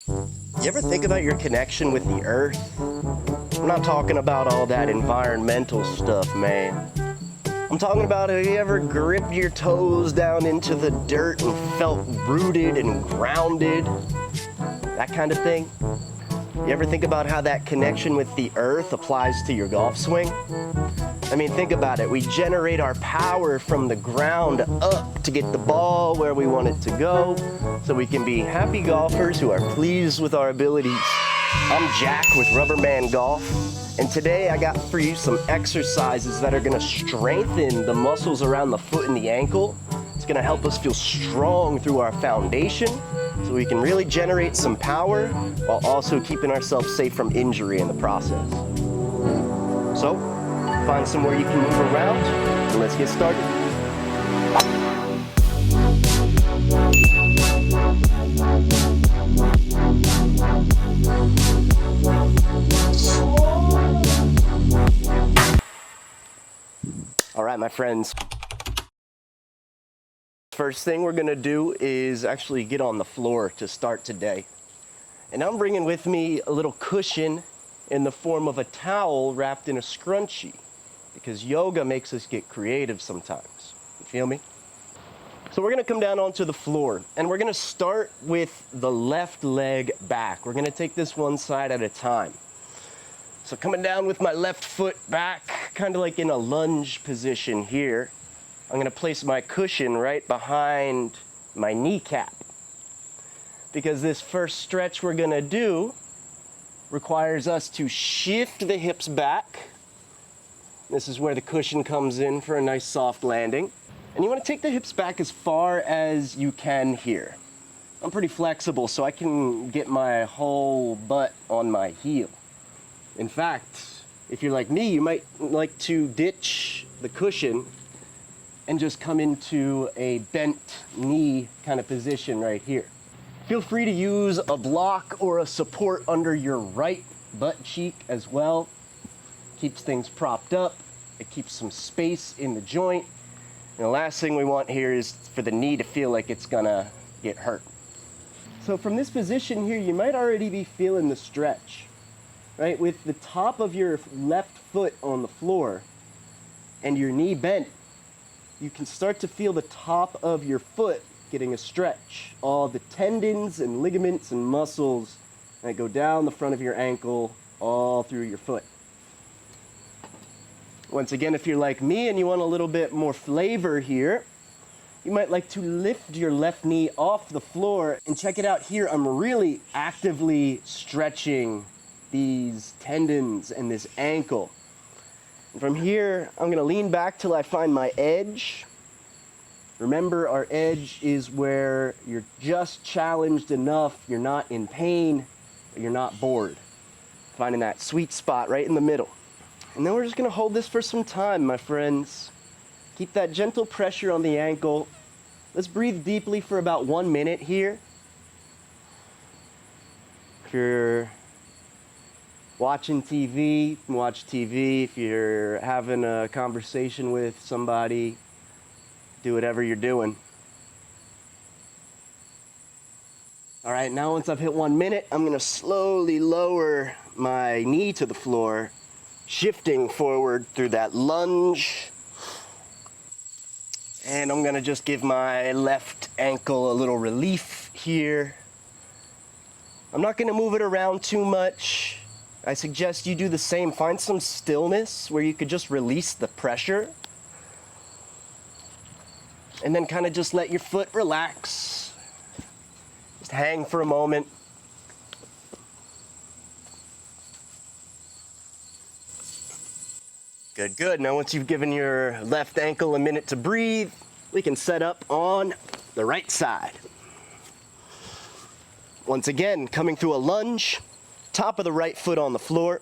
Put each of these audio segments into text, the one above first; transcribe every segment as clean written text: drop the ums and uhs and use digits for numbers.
You ever think about your connection with the earth? I'm not talking about all that environmental stuff, man. I'm talking about, have you ever gripped your toes down into the dirt and felt rooted and grounded? That kind of thing? You ever think about how that connection with the earth applies to your golf swing? I mean, think about it. We generate our power from the ground up to get the ball where we want it to go, so we can be happy golfers who are pleased with our abilities. I'm Jack with Rubberman Golf, and today I got for you some exercises that are gonna strengthen the muscles around the foot and the ankle. It's gonna help us feel strong through our foundation, so we can really generate some power while also keeping ourselves safe from injury in the process. So, find somewhere you can move around, and let's get started. All right, my friends. First thing we're gonna do is actually get on the floor to start today. And I'm bringing with me a little cushion in the form of a towel wrapped in a scrunchie, because yoga makes us get creative sometimes. You feel me? So we're gonna come down onto the floor, and we're gonna start with the left leg back. We're gonna take this one side at a time. So coming down with my left foot back, kind of like in a lunge position here, I'm gonna place my cushion right behind my kneecap, because this first stretch we're gonna do requires us to shift the hips back. This is where the cushion comes in for a nice soft landing. And you want to take the hips back as far as you can here. I'm pretty flexible, so I can get my whole butt on my heel. In fact, if you're like me, you might like to ditch the cushion and just come into a bent knee kind of position right here. Feel free to use a block or a support under your right butt cheek as well. Keeps things propped up. It keeps some space in the joint. And the last thing we want here is for the knee to feel like it's gonna get hurt. So from this position here, you might already be feeling the stretch, right? With the top of your left foot on the floor and your knee bent, you can start to feel the top of your foot getting a stretch. All the tendons and ligaments and muscles that go down the front of your ankle all through your foot. Once again, if you're like me and you want a little bit more flavor here, you might like to lift your left knee off the floor, and check it out here. I'm really actively stretching these tendons and this ankle. And from here, I'm gonna lean back till I find my edge. Remember, our edge is where you're just challenged enough, you're not in pain, but you're not bored. Finding that sweet spot right in the middle. And then we're just gonna hold this for some time, my friends. Keep that gentle pressure on the ankle. Let's breathe deeply for about 1 minute here. If you're watching TV, you can watch TV. If you're having a conversation with somebody, do whatever you're doing. All right, now once I've hit 1 minute, I'm gonna slowly lower my knee to the floor, shifting forward through that lunge. And I'm gonna just give my left ankle a little relief here. I'm not gonna move it around too much. I suggest you do the same. Find some stillness where you could just release the pressure. And then kind of just let your foot relax. Just hang for a moment. Good, good. Now once you've given your left ankle a minute to breathe, we can set up on the right side. Once again, coming through a lunge, top of the right foot on the floor.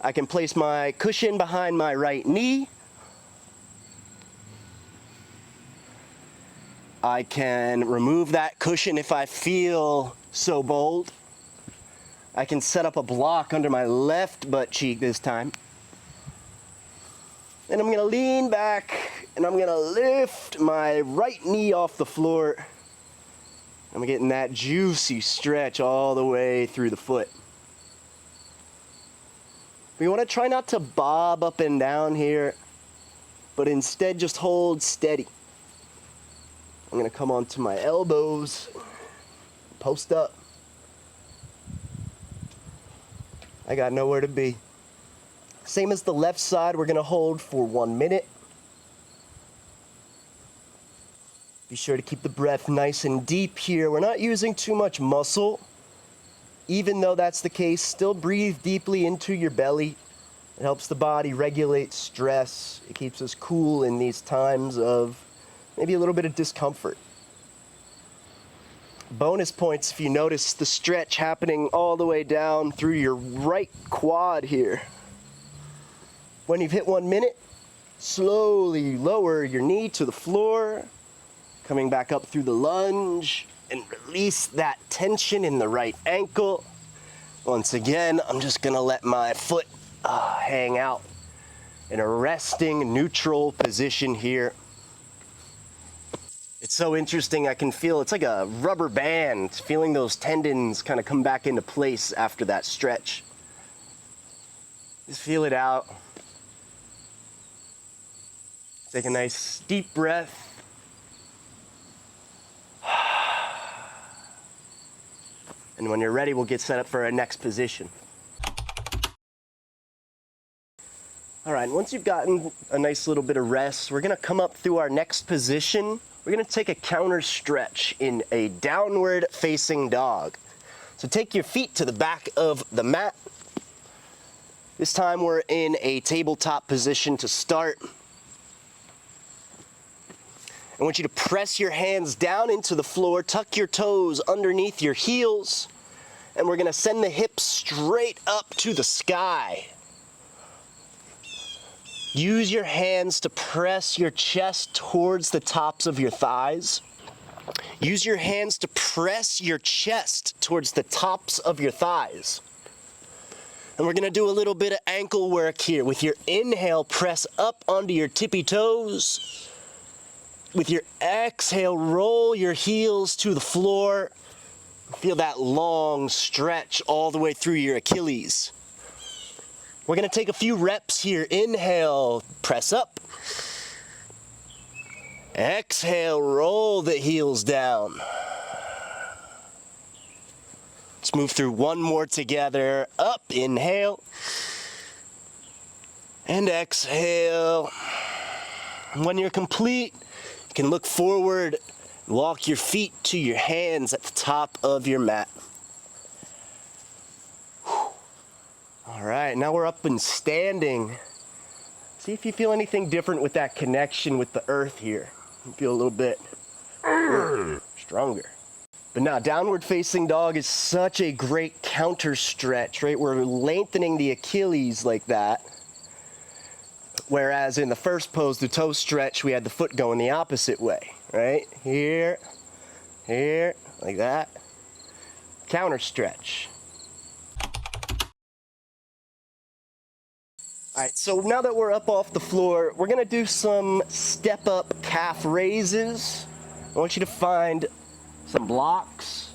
I can place my cushion behind my right knee. I can remove that cushion if I feel so bold. I can set up a block under my left butt cheek this time. Then I'm gonna lean back and I'm gonna lift my right knee off the floor I'm getting that juicy stretch all the way through the foot. We want to try not to bob up and down here, but instead just hold steady. I'm going to come onto my elbows, post up. I got nowhere to be. Same as the left side, we're going to hold for 1 minute. Be sure to keep the breath nice and deep here. We're not using too much muscle. Even though that's the case, still breathe deeply into your belly. It helps the body regulate stress. It keeps us cool in these times of maybe a little bit of discomfort. Bonus points if you notice the stretch happening all the way down through your right quad here. When you've hit 1 minute, slowly lower your knee to the floor, coming back up through the lunge, and release that tension in the right ankle. Once again, I'm just gonna let my foot hang out in a resting neutral position here. It's so interesting, I can feel it's like a rubber band, feeling those tendons kind of come back into place after that stretch. Just feel it out. Take a nice deep breath. And when you're ready, we'll get set up for our next position. All right, once you've gotten a nice little bit of rest, we're gonna come up through our next position. We're gonna take a counter stretch in a downward facing dog. So take your feet to the back of the mat. This time we're in a tabletop position to start. I want you to press your hands down into the floor, tuck your toes underneath your heels, and we're gonna send the hips straight up to the sky. Use your hands to press your chest towards the tops of your thighs. Use your hands to press your chest towards the tops of your thighs. And we're gonna do a little bit of ankle work here. With your inhale, press up onto your tippy toes. With your exhale, roll your heels to the floor. Feel that long stretch all the way through your Achilles. We're gonna take a few reps here. Inhale, press up. Exhale, roll the heels down. Let's move through one more together. Up, inhale. And exhale. And when you're complete, you can look forward and walk your feet to your hands at the top of your mat. All right, now we're up and standing. See if you feel anything different with that connection with the earth here. You feel a little bit stronger. But now, downward facing dog is such a great counter stretch, right? We're lengthening the Achilles like that. Whereas in the first pose, the toe stretch, we had the foot going the opposite way, right? Here, here, like that. Counter stretch. All right, so now that we're up off the floor, we're gonna do some step up calf raises. I want you to find some blocks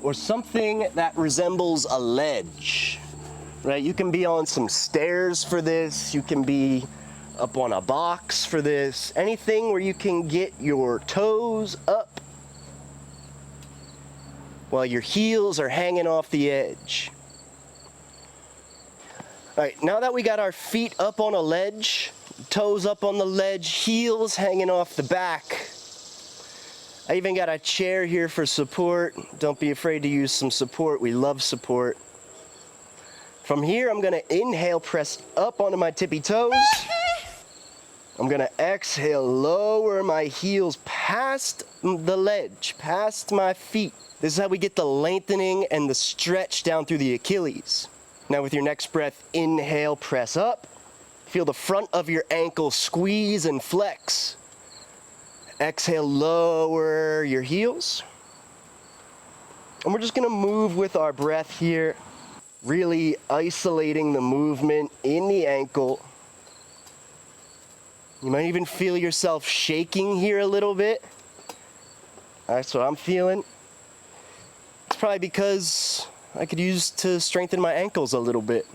or something that resembles a ledge, right? You can be on some stairs for this. You can be up on a box for this. Anything where you can get your toes up while your heels are hanging off the edge. All right, now that we got our feet up on a ledge, toes up on the ledge, heels hanging off the back, I even got a chair here for support. Don't be afraid to use some support. We love support. From here, I'm gonna inhale, press up onto my tippy toes. I'm gonna exhale, lower my heels past the ledge, past my feet. This is how we get the lengthening and the stretch down through the Achilles. Now with your next breath, inhale, press up. Feel the front of your ankle squeeze and flex. Exhale, lower your heels. And we're just gonna move with our breath here, really isolating the movement in the ankle. You might even feel yourself shaking here a little bit. That's what I'm feeling. It's probably because I could use to strengthen my ankles a little bit.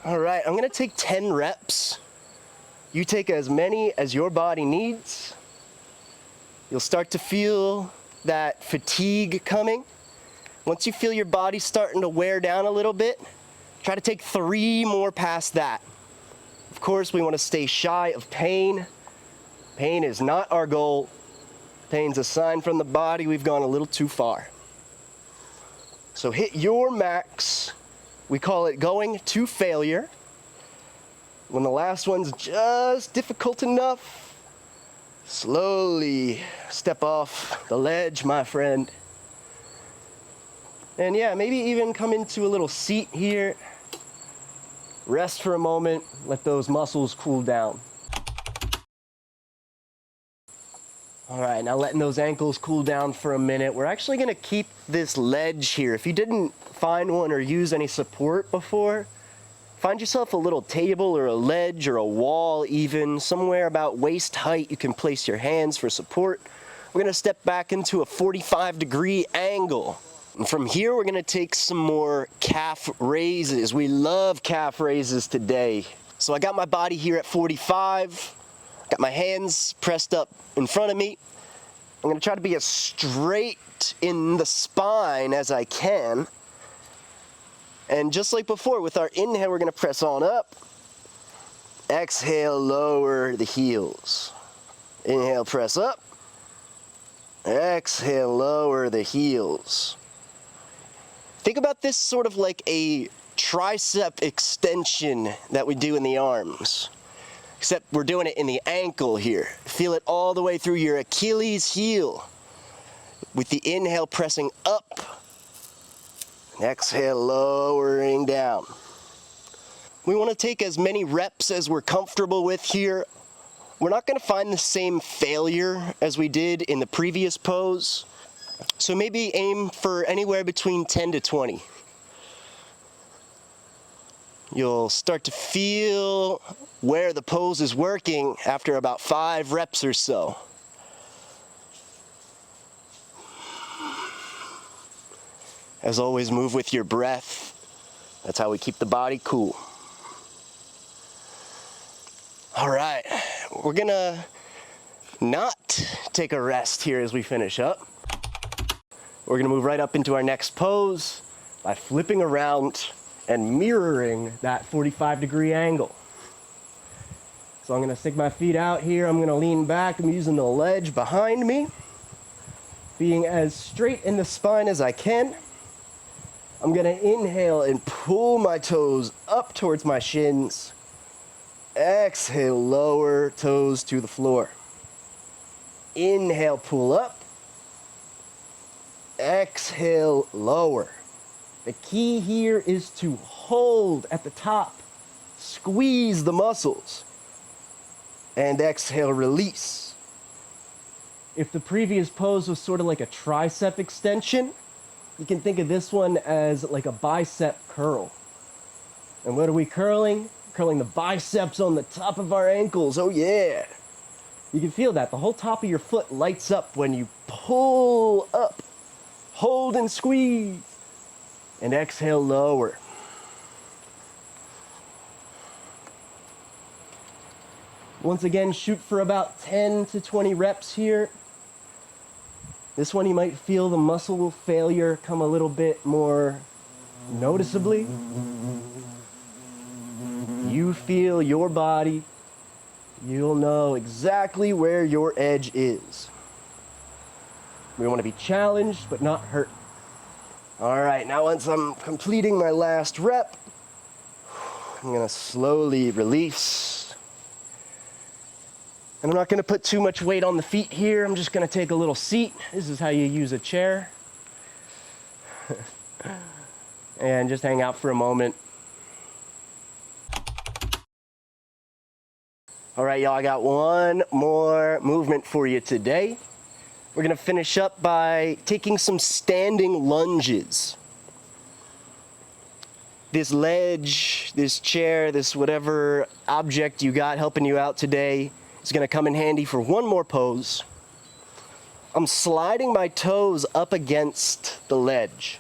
All right, I'm gonna take 10 reps. You take as many as your body needs. You'll start to feel that fatigue coming. Once you feel your body starting to wear down a little bit, try to take 3 more past that. Of course, we want to stay shy of pain. Pain is not our goal. Pain's a sign from the body we've gone a little too far. So hit your max. We call it going to failure. When the last one's just difficult enough, slowly step off the ledge, my friend. And yeah, maybe even come into a little seat here. Rest for a moment, let those muscles cool down. All right, now letting those ankles cool down for a minute, we're actually gonna keep this ledge here. If you didn't find one or use any support before, find yourself a little table or a ledge or a wall even, somewhere about waist height you can place your hands for support. We're gonna step back into a 45-degree angle. And from here, we're gonna take some more calf raises. We love calf raises today. So I got my body here at 45, got my hands pressed up in front of me. I'm gonna try to be as straight in the spine as I can. And just like before, with our inhale, we're gonna press on up. Exhale, lower the heels. Inhale, press up. Exhale, lower the heels. Think about this sort of like a tricep extension that we do in the arms, except we're doing it in the ankle here. Feel it all the way through your Achilles heel. With the inhale pressing up, exhale lowering down. We want to take as many reps as we're comfortable with here. We're not going to find the same failure as we did in the previous pose. So maybe aim for anywhere between 10 to 20. You'll start to feel where the pose is working after about 5 reps or so. As always, move with your breath. That's how we keep the body cool. All right, we're gonna not take a rest here as we finish up. We're gonna move right up into our next pose by flipping around and mirroring that 45-degree angle. So I'm gonna stick my feet out here, I'm gonna lean back, I'm using the ledge behind me, being as straight in the spine as I can. I'm gonna inhale and pull my toes up towards my shins. Exhale, lower toes to the floor. Inhale, pull up. Exhale, lower. The key here is to hold at the top, squeeze the muscles, and exhale, release. If the previous pose was sort of like a tricep extension, you can think of this one as like a bicep curl. And what are we curling? Curling the biceps on the top of our ankles. Oh yeah. You can feel that. The whole top of your foot lights up when you pull up. Hold and squeeze. And exhale, lower. Once again, shoot for about 10 to 20 reps here. This one you might feel the muscle failure come a little bit more noticeably. You feel your body. You'll know exactly where your edge is. We want to be challenged, but not hurt. All right, now once I'm completing my last rep, I'm gonna slowly release. And I'm not gonna put too much weight on the feet here. I'm just gonna take a little seat. This is how you use a chair. And just hang out for a moment. All right, y'all, I got one more movement for you today. We're gonna finish up by taking some standing lunges. This ledge, this chair, this whatever object you got helping you out today is gonna come in handy for one more pose. I'm sliding my toes up against the ledge.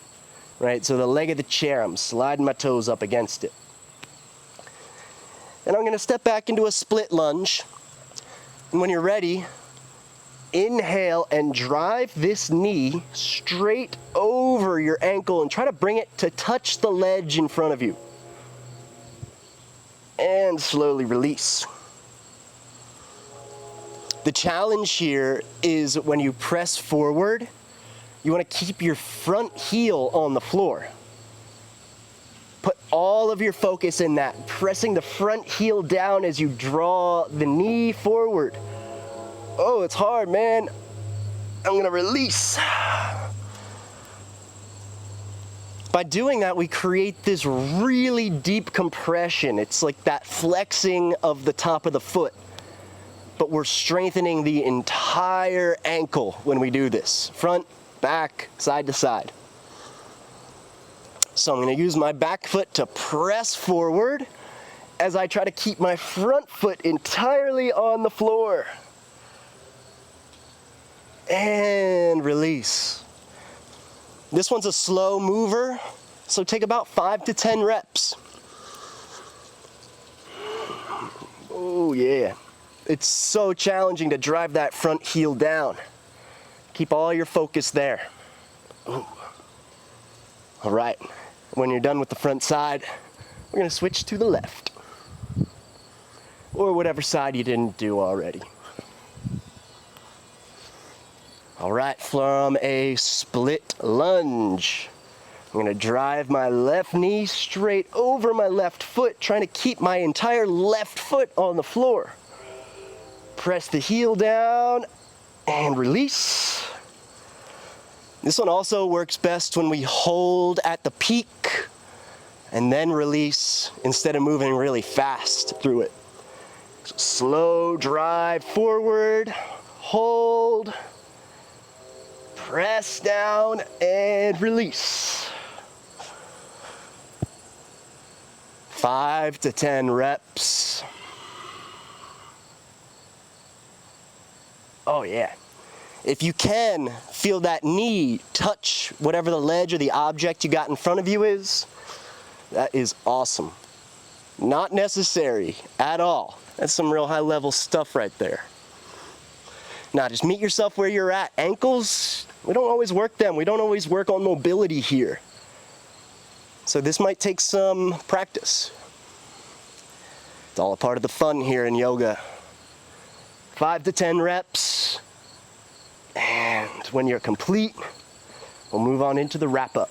right? So the leg of the chair, I'm sliding my toes up against it. And I'm gonna step back into a split lunge. And when you're ready, inhale and drive this knee straight over your ankle and try to bring it to touch the ledge in front of you. And slowly release. The challenge here is when you press forward, you want to keep your front heel on the floor. Put all of your focus in that, pressing the front heel down as you draw the knee forward. Oh, it's hard, man. I'm going to release. By doing that, we create this really deep compression. It's like that flexing of the top of the foot. But we're strengthening the entire ankle when we do this. Front, back, side to side. So I'm going to use my back foot to press forward as I try to keep my front foot entirely on the floor. And release. This one's a slow mover, so take about 5 to 10 reps. Oh yeah. It's so challenging to drive that front heel down. Keep all your focus there. Ooh. All right, when you're done with the front side, we're gonna switch to the left. Or whatever side you didn't do already. All right, from a split lunge, I'm gonna drive my left knee straight over my left foot, trying to keep my entire left foot on the floor. Press the heel down and release. This one also works best when we hold at the peak and then release instead of moving really fast through it. So slow drive forward, hold, press down and release. 5 to 10 reps. Oh yeah. If you can feel that knee touch whatever the ledge or the object you got in front of you is, that is awesome. Not necessary at all. That's some real high level stuff right there. Now just meet yourself where you're at. Ankles, we don't always work them. We don't always work on mobility here. So this might take some practice. It's all a part of the fun here in yoga. 5 to 10 reps. And when you're complete, we'll move on into the wrap-up.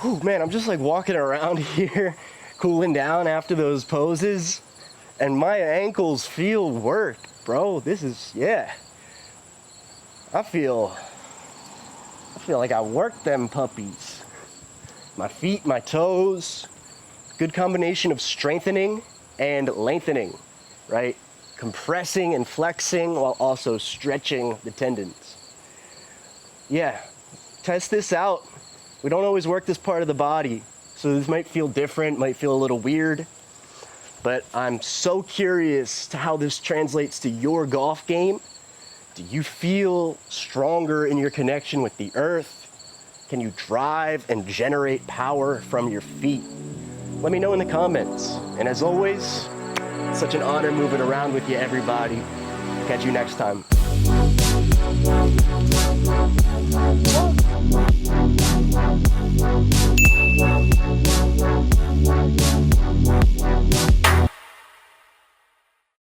Whew, man, I'm just like walking around here, cooling down after those poses, and my ankles feel work, bro. This is, yeah. I feel like I worked them puppies. My feet, my toes, good combination of strengthening and lengthening, right? Compressing and flexing while also stretching the tendons. Yeah, test this out. We don't always work this part of the body, so this might feel different, might feel a little weird, but I'm so curious to how this translates to your golf game. Do you feel stronger in your connection with the earth? Can you drive and generate power from your feet? Let me know in the comments. And as always, it's such an honor moving around with you, everybody. Catch you next time.